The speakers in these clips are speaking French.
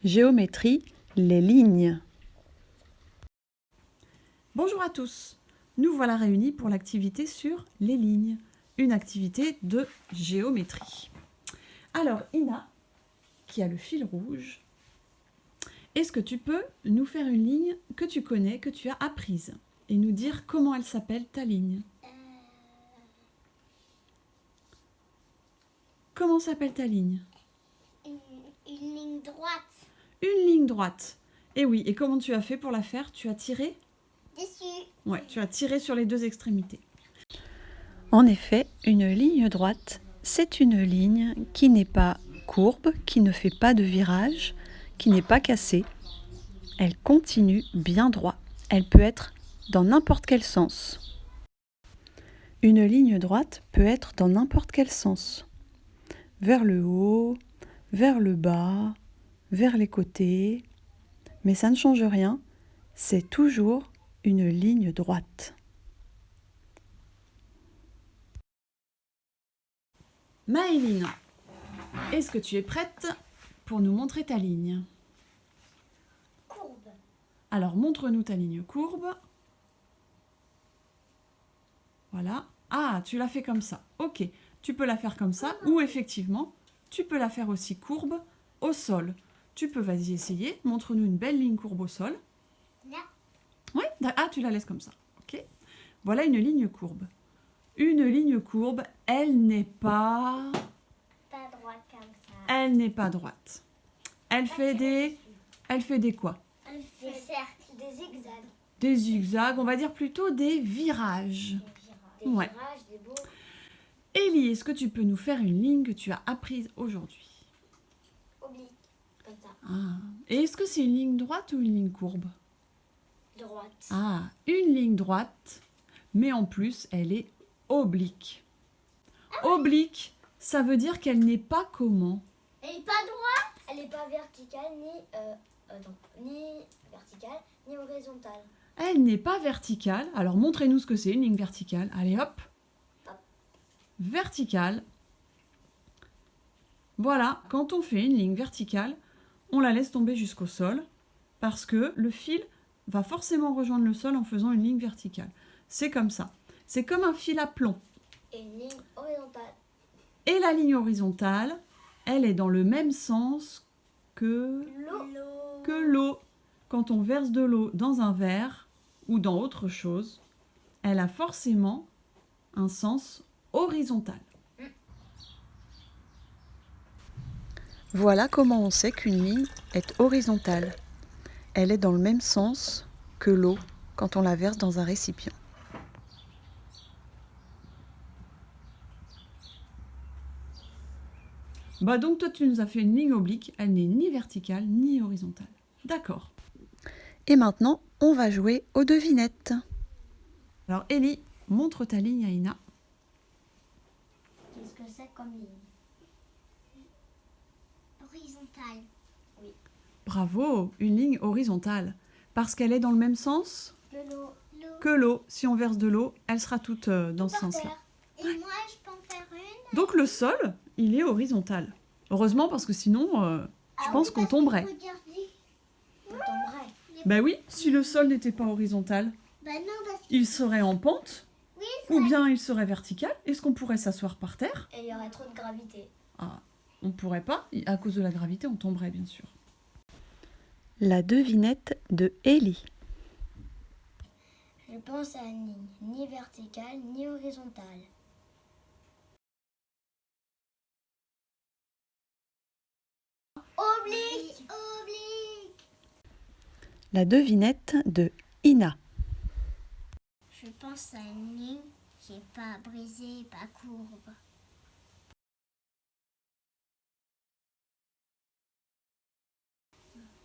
Géométrie, les lignes. Bonjour à tous, nous voilà réunis pour l'activité sur les lignes, une activité de géométrie. Alors Ina, qui a le fil rouge, est-ce que tu peux nous faire une ligne que tu connais, que tu as apprise, et nous dire comment elle s'appelle ta ligne? Comment s'appelle ta ligne? Une ligne droite. Une ligne droite. Et oui, et comment tu as fait pour la faire? Tu as tiré? Dessus. Ouais, tu as tiré sur les deux extrémités. En effet, une ligne droite, c'est une ligne qui n'est pas courbe, qui ne fait pas de virage, qui n'est pas cassée. Elle continue bien droit. Elle peut être dans n'importe quel sens. Une ligne droite peut être dans n'importe quel sens. Vers le haut, vers le bas, vers les côtés. Mais ça ne change rien, c'est toujours une ligne droite. Maëline, est-ce que tu es prête pour nous montrer ta ligne? Courbe. Alors, montre-nous ta ligne courbe. Voilà. Ah, tu l'as fait comme ça. Ok. Tu peux la faire comme ça ou effectivement, tu peux la faire aussi courbe au sol. Tu peux, vas-y, essayer. Montre-nous une belle ligne courbe au sol. Là. Oui. Ah, tu la laisses comme ça. Ok. Voilà une ligne courbe. Une ligne courbe, elle n'est pas... Pas droite comme ça. Elle n'est pas droite. Elle fait des... Elle fait des quoi? Elle fait des cercles, des zigzags. Des zigzags, on va dire plutôt des virages. Des Ouais. virages, des beaux. Élie, est-ce que tu peux nous faire une ligne que tu as apprise aujourd'hui? Obliques. Comme ça. Ah. Et est-ce que c'est une ligne droite ou une ligne courbe? Droite. Ah, une ligne droite, mais en plus, elle est oblique. Oblique, ça veut dire qu'elle n'est pas comment? Elle n'est pas droite. Elle n'est pas verticale, ni verticale, ni horizontale. Elle n'est pas verticale. Alors, montrez-nous ce que c'est une ligne verticale. Allez, hop. Hop. Verticale. Voilà, quand on fait une ligne verticale, on la laisse tomber jusqu'au sol parce que le fil va forcément rejoindre le sol en faisant une ligne verticale. C'est comme ça. C'est comme un fil à plomb. Et une ligne horizontale. Et la ligne horizontale, elle est dans le même sens que l'eau. Quand on verse de l'eau dans un verre ou dans autre chose, elle a forcément un sens horizontal. Voilà comment on sait qu'une ligne est horizontale. Elle est dans le même sens que l'eau quand on la verse dans un récipient. Bah donc toi tu nous as fait une ligne oblique, elle n'est ni verticale ni horizontale. D'accord. Et maintenant, on va jouer aux devinettes. Alors Ellie, montre ta ligne à Ina. Qu'est-ce que c'est comme ligne? Horizontale. Oui. Bravo, une ligne horizontale. Parce qu'elle est dans le même sens L'eau. que l'eau. Si on verse de l'eau, elle sera toute dans ce sens-là. Et moi, je peux en faire une? Donc le sol, il est horizontal. Heureusement parce que sinon, je pense qu'on tomberait. On tomberait. Bah oui, si le sol n'était pas horizontal, Bah non, parce il serait en pente oui, ou bien il serait vertical. Est-ce qu'on pourrait s'asseoir par terre? il y aurait trop de gravité. Ah, on ne pourrait pas. À cause de la gravité, on tomberait bien sûr. La devinette de Ellie. Je pense à une ligne ni verticale ni horizontale. Oblique. Oblique. La devinette de Ina. Je pense à une ligne qui n'est pas brisée, pas courbe.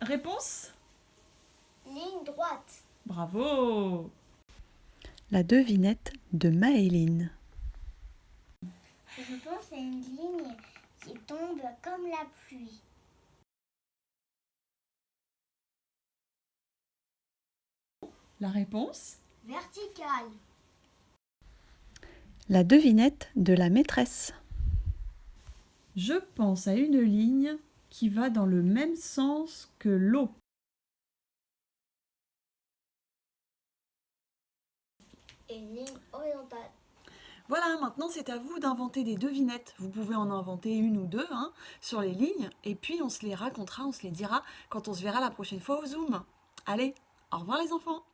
Réponse? Ligne droite. Bravo! La devinette de Maëline. Je pense à une ligne qui tombe comme la pluie. La réponse? Verticale. La devinette de la maîtresse. Je pense à une ligne qui va dans le même sens que l'eau. Et une ligne horizontale. Voilà, maintenant c'est à vous d'inventer des devinettes. Vous pouvez en inventer une ou deux sur les lignes, et puis on se les racontera, on se les dira quand on se verra la prochaine fois au Zoom. Allez, au revoir les enfants!